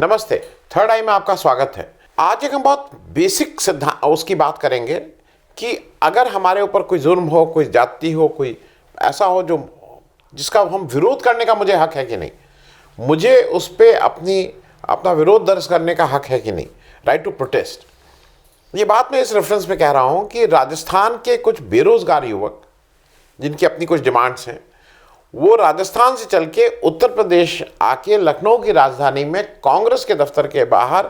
नमस्ते। थर्ड आई में आपका स्वागत है। आज एक हम बहुत बेसिक सिद्धांत उसकी बात करेंगे कि अगर हमारे ऊपर कोई जुर्म हो, कोई जाति हो, कोई ऐसा हो जो जिसका हम विरोध करने का मुझे हक है कि नहीं, मुझे उस पर अपना विरोध दर्ज करने का हक है कि नहीं, राइट टू प्रोटेस्ट। ये बात मैं इस रेफरेंस में कह रहा हूँ कि राजस्थान के कुछ बेरोजगार युवक जिनकी अपनी कुछ डिमांड्स हैं, वो राजस्थान से चल के उत्तर प्रदेश आके लखनऊ की राजधानी में कांग्रेस के दफ्तर के बाहर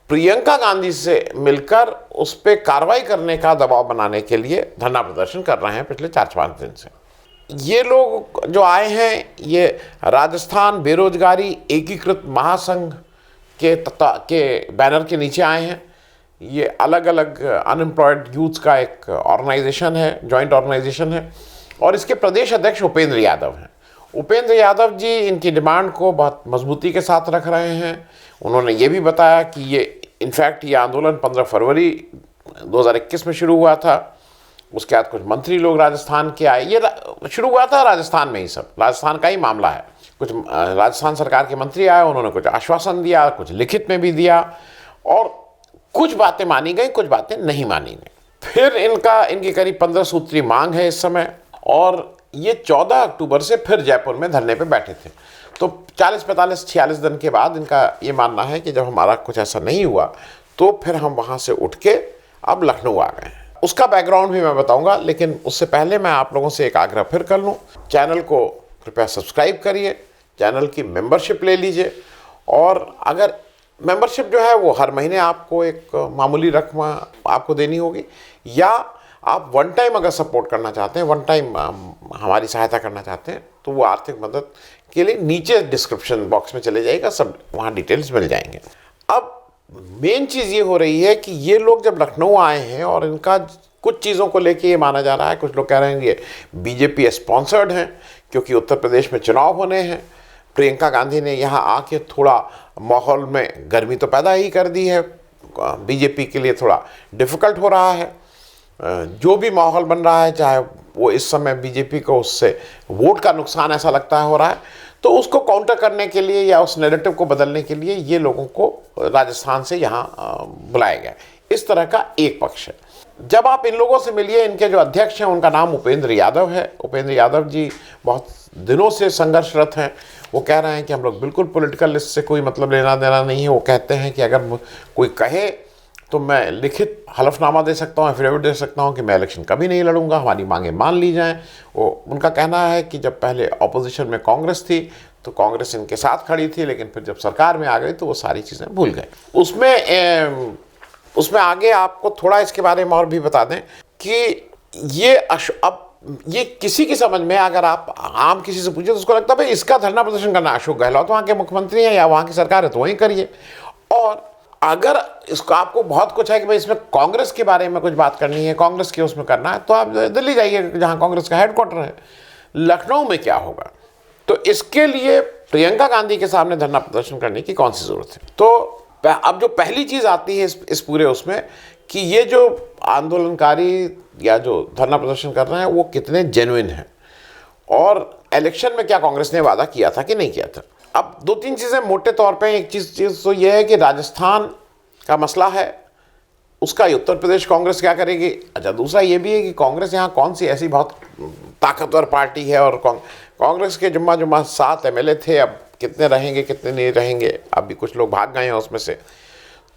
प्रियंका गांधी से मिलकर उस पर कार्रवाई करने का दबाव बनाने के लिए धरना प्रदर्शन कर रहे हैं पिछले 4-5 दिन से। ये लोग जो आए हैं, ये राजस्थान बेरोजगारी एकीकृत महासंघ के बैनर के नीचे आए हैं। ये अलग अलग अनएम्प्लॉयड यूथ का एक ऑर्गेनाइजेशन है, जॉइंट ऑर्गेनाइजेशन है, और इसके प्रदेश अध्यक्ष उपेंद्र यादव हैं। उपेंद्र यादव जी इनकी डिमांड को बहुत मजबूती के साथ रख रहे हैं। उन्होंने ये भी बताया कि ये आंदोलन 15 फरवरी 2021 में शुरू हुआ था। उसके बाद कुछ मंत्री लोग राजस्थान के आए। ये शुरू हुआ था राजस्थान में ही, सब राजस्थान का ही मामला है। कुछ राजस्थान सरकार के मंत्री आए, उन्होंने कुछ आश्वासन दिया, कुछ लिखित में भी दिया, और कुछ बातें मानी गई, कुछ बातें नहीं मानी गई। फिर इनकी करीब 15 सूत्री मांग है इस समय, और ये 14 अक्टूबर से फिर जयपुर में धरने पे बैठे थे। तो 40, 45, 46 दिन के बाद इनका ये मानना है कि जब हमारा कुछ ऐसा नहीं हुआ तो फिर हम वहाँ से उठ के अब लखनऊ आ गए हैं। उसका बैकग्राउंड भी मैं बताऊंगा, लेकिन उससे पहले मैं आप लोगों से एक आग्रह फिर कर लूँ, चैनल को कृपया सब्सक्राइब करिए, चैनल की मेंबरशिप ले लीजिए। और अगर मेंबरशिप जो है वो हर महीने आपको एक मामूली रकम आपको देनी होगी, या आप वन टाइम अगर सपोर्ट करना चाहते हैं, वन टाइम हमारी सहायता करना चाहते हैं, तो वो आर्थिक मदद के लिए नीचे डिस्क्रिप्शन बॉक्स में चले जाएगा, सब वहाँ डिटेल्स मिल जाएंगे। अब मेन चीज़ ये हो रही है कि ये लोग जब लखनऊ आए हैं और इनका कुछ चीज़ों को लेके ये माना जा रहा है, कुछ लोग कह रहे हैं ये बीजेपी स्पॉन्सर्ड हैं क्योंकि उत्तर प्रदेश में चुनाव होने हैं। प्रियंका गांधी ने यहाँ आके थोड़ा माहौल में गर्मी तो पैदा ही कर दी है, बीजेपी के लिए थोड़ा डिफ़िकल्ट हो रहा है। जो भी माहौल बन रहा है, चाहे वो इस समय बीजेपी को उससे वोट का नुकसान ऐसा लगता है हो रहा है, तो उसको काउंटर करने के लिए या उस नैरेटिव को बदलने के लिए ये लोगों को राजस्थान से यहाँ बुलाया गया। इस तरह का एक पक्ष है। जब आप इन लोगों से मिलिए, इनके जो अध्यक्ष हैं उनका नाम उपेंद्र यादव है। उपेंद्र यादव जी बहुत दिनों से संघर्षरत हैं। वो कह रहे हैं कि हम लोग बिल्कुल पॉलिटिकल लिस्ट से कोई मतलब लेना देना नहीं है। वो कहते हैं कि अगर कोई कहे तो मैं लिखित हलफनामा दे सकता हूँ, एफिडेविट दे सकता हूँ कि मैं इलेक्शन कभी नहीं लड़ूंगा, हमारी मांगें मान ली जाएं। वो उनका कहना है कि जब पहले ऑपोजिशन में कांग्रेस थी तो कांग्रेस इनके साथ खड़ी थी, लेकिन फिर जब सरकार में आ गई तो वो सारी चीज़ें भूल गए। उसमें आगे आपको थोड़ा इसके बारे में और भी बता दें कि अब ये किसी की समझ में, अगर आप आम किसी से पूछे तो उसको लगता है भाई इसका धरना प्रदर्शन करना, अशोक गहलोत वहाँ के मुख्यमंत्री हैं या वहाँ की सरकार है तो वहीं करिए। और अगर इसको आपको बहुत कुछ है कि भाई इसमें कांग्रेस के बारे में कुछ बात करनी है, कांग्रेस के उसमें करना है, तो आप दिल्ली जाइए जहाँ कांग्रेस का हेडक्वार्टर है। लखनऊ में क्या होगा, तो इसके लिए प्रियंका गांधी के सामने धरना प्रदर्शन करने की कौन सी ज़रूरत है। तो अब जो पहली चीज़ आती है इस पूरे उसमें कि ये जो आंदोलनकारी या जो धरना प्रदर्शन कर रहे हैं वो कितने जेन्युइन हैं, और इलेक्शन में क्या कांग्रेस ने वादा किया था कि नहीं किया था। अब 2-3 चीज़ें मोटे तौर पे, एक चीज़ तो ये है कि राजस्थान का मसला है, उसका उत्तर प्रदेश कांग्रेस क्या करेगी। अच्छा, दूसरा ये भी है कि कांग्रेस यहाँ कौन सी ऐसी बहुत ताकतवर पार्टी है, और कांग्रेस के जुम्मा 7 MLA थे, अब कितने रहेंगे कितने नहीं रहेंगे, अब भी कुछ लोग भाग गए हैं उसमें से,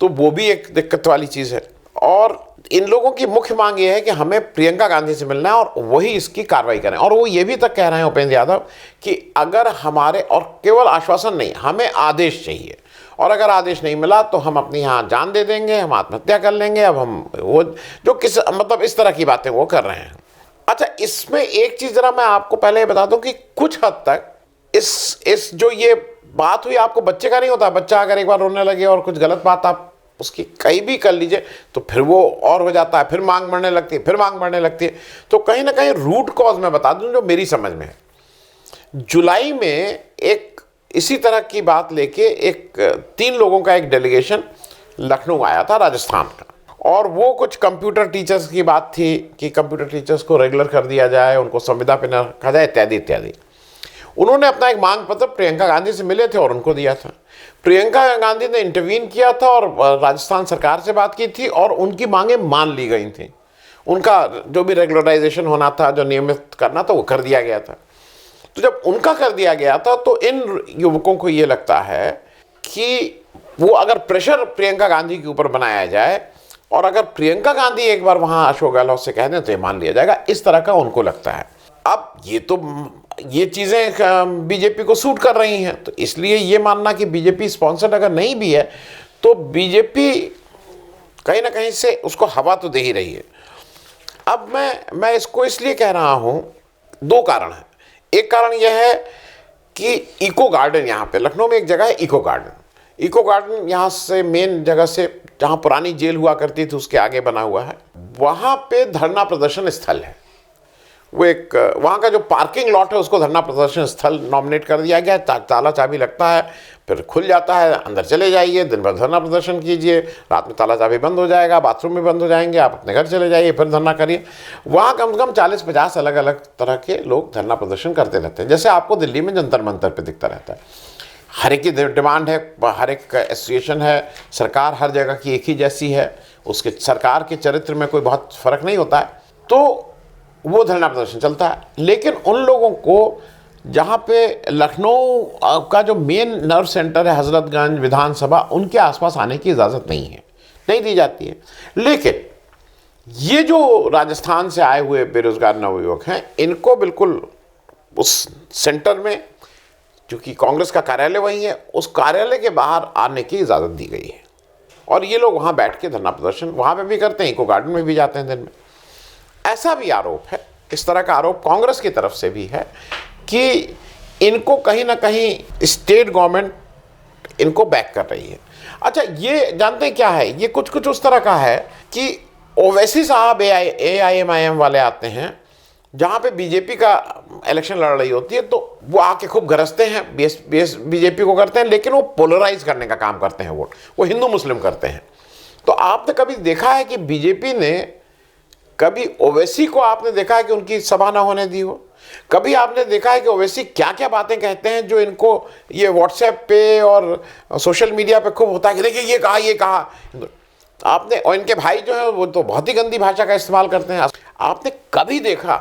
तो वो भी एक दिक्कत वाली चीज़ है। और इन लोगों की मुख्य मांग ये है कि हमें प्रियंका गांधी से मिलना है और वही इसकी कार्रवाई करें। और वो ये भी तक कह रहे हैं उपेंद्र यादव कि अगर हमारे, और केवल आश्वासन नहीं, हमें आदेश चाहिए, और अगर आदेश नहीं मिला तो हम अपनी यहाँ जान दे देंगे, हम आत्महत्या कर लेंगे। अब हम वो जो मतलब इस तरह की बातें वो कर रहे हैं। अच्छा, इसमें एक चीज़ ज़रा मैं आपको पहले ये बता दूँ कि कुछ हद तक इस जो ये बात हुई, आपको बच्चे का नहीं होता, बच्चा अगर एक बार रोने लगे और कुछ गलत बात आप उसकी कहीं भी कर लीजिए तो फिर वो और हो जाता है, फिर मांग बढ़ने लगती है, फिर मांग बढ़ने लगती है। तो कहीं ना कहीं रूट कॉज मैं बता दूं जो मेरी समझ में है। जुलाई में एक इसी तरह की बात लेके 3 लोगों का एक डेलीगेशन लखनऊ आया था राजस्थान का, और वो कुछ कंप्यूटर टीचर्स की बात थी कि कंप्यूटर टीचर्स को रेगुलर कर दिया जाए, उनको संविदा पे न रखा जाए, इत्यादि इत्यादि। उन्होंने अपना एक मांग पत्र प्रियंका गांधी से मिले थे और उनको दिया था। प्रियंका गांधी ने इंटरवीन किया था और राजस्थान सरकार से बात की थी और उनकी मांगें मान ली गई थी। उनका जो भी रेगुलराइजेशन होना था, जो नियमित करना था, वो कर दिया गया था। तो जब उनका कर दिया गया था तो इन युवकों को ये लगता है कि वो अगर प्रेशर प्रियंका गांधी के ऊपर बनाया जाए और अगर प्रियंका गांधी एक बार वहां अशोक गहलोत से कह दें तो ये मान लिया जाएगा, इस तरह का उनको लगता है। अब ये चीज़ें बीजेपी को सूट कर रही हैं, तो इसलिए ये मानना कि बीजेपी स्पॉन्सर्ड अगर नहीं भी है तो बीजेपी कहीं ना कहीं से उसको हवा तो दे ही रही है। अब मैं इसको इसलिए कह रहा हूं, दो कारण हैं। एक कारण यह है कि इको गार्डन, यहाँ पे लखनऊ में एक जगह है इको गार्डन यहाँ से मेन जगह से जहाँ पुरानी जेल हुआ करती थी उसके आगे बना हुआ है। वहाँ पे धरना प्रदर्शन स्थल है। वो एक वहाँ का जो पार्किंग लॉट है उसको धरना प्रदर्शन स्थल नॉमिनेट कर दिया गया है। ताला चाबी लगता है, फिर खुल जाता है, अंदर चले जाइए, दिन भर धरना प्रदर्शन कीजिए, रात में ताला चाबी बंद हो जाएगा, बाथरूम में बंद हो जाएंगे, आप अपने घर चले जाइए, फिर धरना करिए। वहाँ कम से कम 40-50 अलग अलग तरह के लोग धरना प्रदर्शन करते रहते हैं, जैसे आपको दिल्ली में जंतर मंतर पर दिखता रहता है। हर एक की डिमांड है, हर एक एसोसिएशन है, सरकार हर जगह की एक ही जैसी है, उसके सरकार के चरित्र में कोई बहुत फ़र्क नहीं होता है, तो वो धरना प्रदर्शन चलता है। लेकिन उन लोगों को जहाँ पे लखनऊ का जो मेन नर्व सेंटर है हजरतगंज विधानसभा, उनके आसपास आने की इजाज़त नहीं दी जाती है। लेकिन ये जो राजस्थान से आए हुए बेरोजगार नवयुवक हैं, इनको बिल्कुल उस सेंटर में, क्योंकि कांग्रेस का कार्यालय वहीं है, उस कार्यालय के बाहर आने की इजाज़त दी गई है और ये लोग वहाँ बैठ के धरना प्रदर्शन वहाँ पे भी करते हैं, इको गार्डन में भी जाते हैं दिन में। ऐसा भी आरोप है, इस तरह का आरोप कांग्रेस की तरफ से भी है कि इनको कहीं ना कहीं स्टेट गवर्नमेंट इनको बैक कर रही है। अच्छा, ये जानते हैं क्या है, ये कुछ उस तरह का है कि ओवैसी साहब AIMIM वाले आते हैं जहाँ पे बीजेपी का इलेक्शन लड़ रही होती है, तो वो आके खूब गरजते हैं, बीजेपी को करते हैं, लेकिन वो पोलराइज करने का काम करते हैं, वोट वो हिंदू मुस्लिम करते हैं। तो आपने कभी देखा है कि बीजेपी ने कभी ओवैसी को आपने देखा है कि उनकी सभा ना होने दी हो? कभी आपने देखा है कि ओवैसी क्या क्या बातें कहते हैं जो इनको ये व्हाट्सएप पे और सोशल मीडिया पे खूब होता है कि देखिए ये कहा आपने, और इनके भाई जो है वो तो बहुत ही गंदी भाषा का इस्तेमाल करते हैं। आपने कभी देखा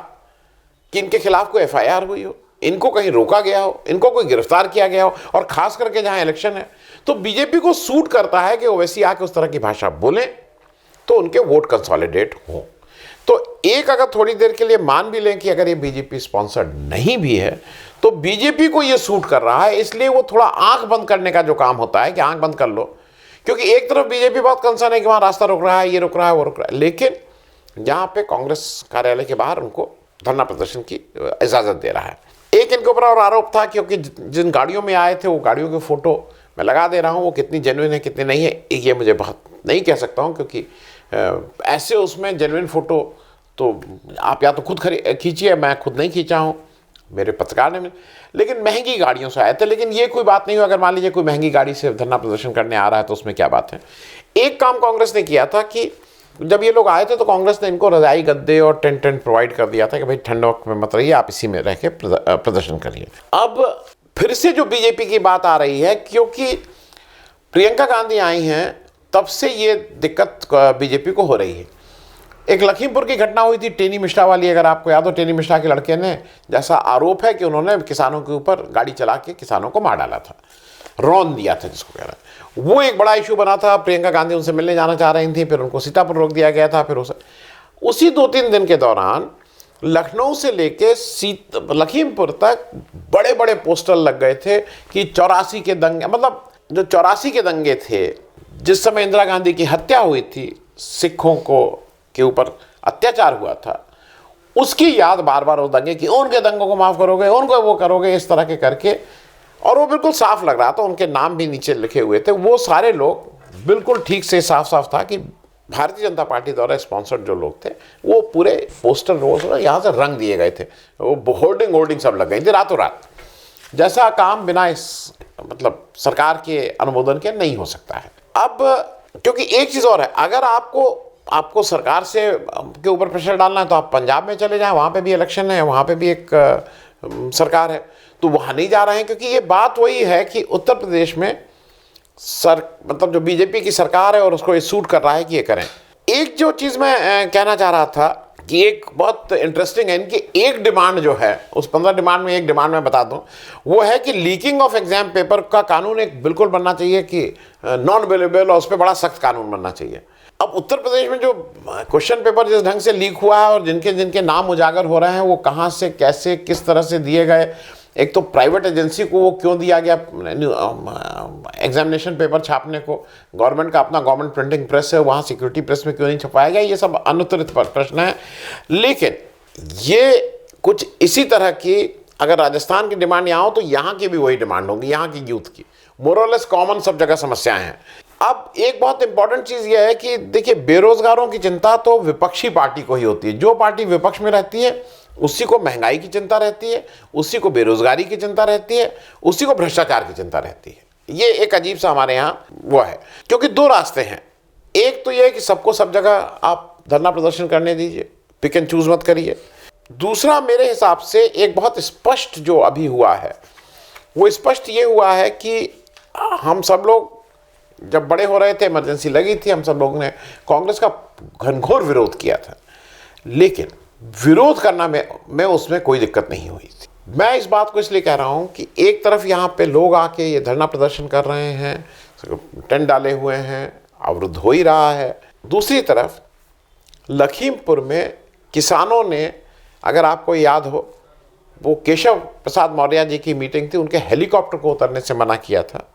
कि इनके खिलाफ कोई FIR हुई हो, इनको कहीं रोका गया हो, इनको कोई गिरफ्तार किया गया हो? और खास करके जहां इलेक्शन है तो बीजेपी को सूट करता है कि ओवैसी आके उस तरह की भाषा बोले तो उनके वोट कंसोलिडेट हो। तो एक अगर थोड़ी देर के लिए मान भी लें कि अगर ये बीजेपी स्पॉन्सर्ड नहीं भी है तो बीजेपी को ये सूट कर रहा है, इसलिए वो थोड़ा आंख बंद करने का जो काम होता है कि आंख बंद कर लो, क्योंकि एक तरफ बीजेपी बहुत कंसर्न है कि वहां रास्ता रोक रहा है, ये रोक रहा है, वो रोक रहा है, लेकिन जहां पे कांग्रेस कार्यालय के बाहर उनको धरना प्रदर्शन की इजाजत दे रहा है। एक इनके ऊपर और आरोप था, क्योंकि जिन गाड़ियों में आए थे वो गाड़ियों के फोटो मैं लगा दे रहा हूँ, वो कितनी जेन्युइन है कितनी नहीं है ये मुझे बहुत नहीं कह सकता हूँ, क्योंकि ऐसे उसमें जेन्युइन फ़ोटो तो आप या तो खुद खींचिए, मैं खुद नहीं खींचा हूँ, मेरे पत्रकार ने, लेकिन महंगी गाड़ियों से आए थे। लेकिन ये कोई बात नहीं हो, अगर मान लीजिए कोई महंगी गाड़ी से धरना प्रदर्शन करने आ रहा है तो उसमें क्या बात है। एक काम कांग्रेस ने किया था कि जब ये लोग आए थे तो कांग्रेस ने इनको रजाई गद्दे और टेंट प्रोवाइड कर दिया था कि भाई ठंड वक्त में मत रहिए, आप इसी में रह के प्रदर्शन करिए। अब फिर से जो बीजेपी की बात आ रही है, क्योंकि प्रियंका गांधी आई हैं तब से ये दिक्कत बीजेपी को हो रही है। एक लखीमपुर की घटना हुई थी टेनी मिश्रा वाली, अगर आपको याद हो, टेनी मिश्रा के लड़के ने, जैसा आरोप है कि उन्होंने किसानों के ऊपर गाड़ी चला के किसानों को मार डाला था, रौंद दिया था जिसको कह रहा है, वो एक बड़ा इशू बना था। प्रियंका गांधी उनसे मिलने जाना चाह रही थी, फिर उनको सीतापुर रोक दिया गया था। फिर उसी 2-3 दिन के दौरान लखनऊ से लेके लखीमपुर तक बड़े बड़े पोस्टर लग गए थे कि 84 के दंगे, मतलब जो 84 के दंगे थे जिस समय इंदिरा गांधी की हत्या हुई थी, सिखों को के ऊपर अत्याचार हुआ था, उसकी याद बार बार वो दंगे की, उनके दंगों को माफ़ करोगे, उनको वो करोगे, इस तरह के करके। और वो बिल्कुल साफ लग रहा था, उनके नाम भी नीचे लिखे हुए थे। वो सारे लोग बिल्कुल ठीक से साफ था कि भारतीय जनता पार्टी द्वारा स्पॉन्सर्ड जो लोग थे, वो पूरे पोस्टर रोज यहाँ से रंग दिए गए थे, वो होर्डिंग सब लग गई थी रातों रात। जैसा काम बिना इस मतलब सरकार के अनुमोदन के नहीं हो सकता है। अब क्योंकि एक चीज़ और है, अगर आपको सरकार से के ऊपर प्रेशर डालना है तो आप पंजाब में चले जाएं, वहाँ पे भी इलेक्शन है, वहाँ पे भी एक सरकार है, तो वहाँ नहीं जा रहे हैं। क्योंकि ये बात वही है कि उत्तर प्रदेश में मतलब जो बीजेपी की सरकार है और उसको ये सूट कर रहा है कि ये करें। एक जो चीज़ मैं कहना चाह रहा था कि एक बहुत इंटरेस्टिंग है, इनकी एक डिमांड जो है, उस 15 डिमांड में एक डिमांड मैं बता दूं, वो है कि लीकिंग ऑफ एग्जाम पेपर का कानून एक बिल्कुल बनना चाहिए कि नॉन अवेलेबल, और उस पर बड़ा सख्त कानून बनना चाहिए। अब उत्तर प्रदेश में जो क्वेश्चन पेपर जिस ढंग से लीक हुआ है और जिनके जिनके नाम उजागर हो रहे हैं, वो कहाँ से, कैसे, किस तरह से दिए गए, एक तो प्राइवेट एजेंसी को वो क्यों दिया गया एग्जामिनेशन पेपर छापने को, गवर्नमेंट का अपना गवर्नमेंट प्रिंटिंग प्रेस है, वहाँ सिक्योरिटी प्रेस में क्यों नहीं छपाया गया, ये सब अनुत्तरित प्रश्न है। लेकिन ये कुछ इसी तरह की अगर राजस्थान की डिमांड यहाँ हो तो यहाँ की भी वही डिमांड होगी, यहाँ की यूथ की मोरलेस कॉमन सब जगह समस्याएं हैं। अब एक बहुत इंपॉर्टेंट चीज़ यह है कि देखिए, बेरोजगारों की चिंता तो विपक्षी पार्टी को ही होती है। जो पार्टी विपक्ष में रहती है उसी को महंगाई की चिंता रहती है, उसी को बेरोजगारी की चिंता रहती है, उसी को भ्रष्टाचार की चिंता रहती है। ये एक अजीब सा हमारे यहाँ वो है, क्योंकि दो रास्ते हैं। एक तो ये है कि सबको सब जगह आप धरना प्रदर्शन करने दीजिए, पिक एंड चूज मत करिए। दूसरा, मेरे हिसाब से एक बहुत स्पष्ट जो अभी हुआ है, वो स्पष्ट ये हुआ है कि हम सब लोग जब बड़े हो रहे थे, इमरजेंसी लगी थी, हम सब लोगों ने कांग्रेस का घनघोर विरोध किया था, लेकिन विरोध करना में उसमें कोई दिक्कत नहीं हुई थी। मैं इस बात को इसलिए कह रहा हूं कि एक तरफ यहां पे लोग आके ये धरना प्रदर्शन कर रहे हैं, टेंट डाले हुए हैं, अवरुद्ध हो ही रहा है। दूसरी तरफ लखीमपुर में किसानों ने, अगर आपको याद हो, वो केशव प्रसाद मौर्य जी की मीटिंग थी, उनके हेलीकॉप्टर को उतरने से मना किया था।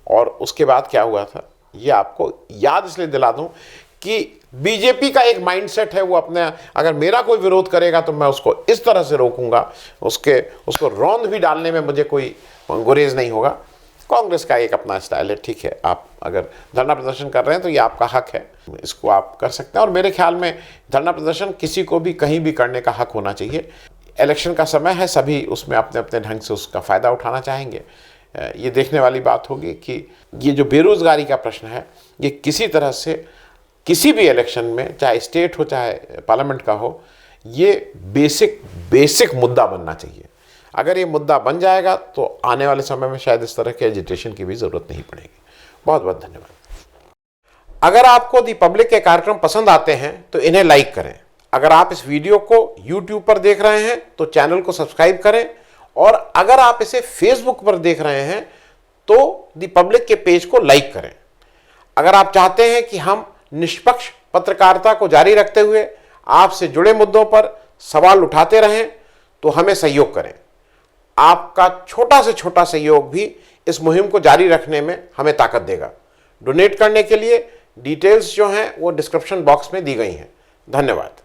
और उसके बाद क्या हुआ था, ये आपको याद इसलिए दिला दूं कि बीजेपी का एक माइंडसेट है, वो अपने, अगर मेरा कोई विरोध करेगा तो मैं उसको इस तरह से रोकूंगा, उसको रौंद भी डालने में मुझे कोई गुरेज नहीं होगा। कांग्रेस का एक अपना स्टाइल है, ठीक है, आप अगर धरना प्रदर्शन कर रहे हैं तो ये आपका हक है, इसको आप कर सकते हैं। और मेरे ख्याल में धरना प्रदर्शन किसी को भी कहीं भी करने का हक होना चाहिए। इलेक्शन का समय है, सभी उसमें अपने अपने ढंग से उसका फ़ायदा उठाना चाहेंगे। ये देखने वाली बात होगी कि ये जो बेरोज़गारी का प्रश्न है, ये किसी तरह से किसी भी इलेक्शन में, चाहे स्टेट हो चाहे पार्लियामेंट का हो, ये बेसिक मुद्दा बनना चाहिए। अगर ये मुद्दा बन जाएगा तो आने वाले समय में शायद इस तरह के एजिटेशन की भी ज़रूरत नहीं पड़ेगी। बहुत बहुत धन्यवाद। अगर आपको दी पब्लिक के कार्यक्रम पसंद आते हैं तो इन्हें लाइक करें। अगर आप इस वीडियो को YouTube पर देख रहे हैं तो चैनल को सब्सक्राइब करें, और अगर आप इसे Facebook पर देख रहे हैं तो दी पब्लिक के पेज को लाइक करें। अगर आप चाहते हैं कि हम निष्पक्ष पत्रकारिता को जारी रखते हुए आपसे जुड़े मुद्दों पर सवाल उठाते रहें तो हमें सहयोग करें। आपका छोटा से छोटा सहयोग भी इस मुहिम को जारी रखने में हमें ताकत देगा। डोनेट करने के लिए डिटेल्स जो हैं वो डिस्क्रिप्शन बॉक्स में दी गई हैं। धन्यवाद।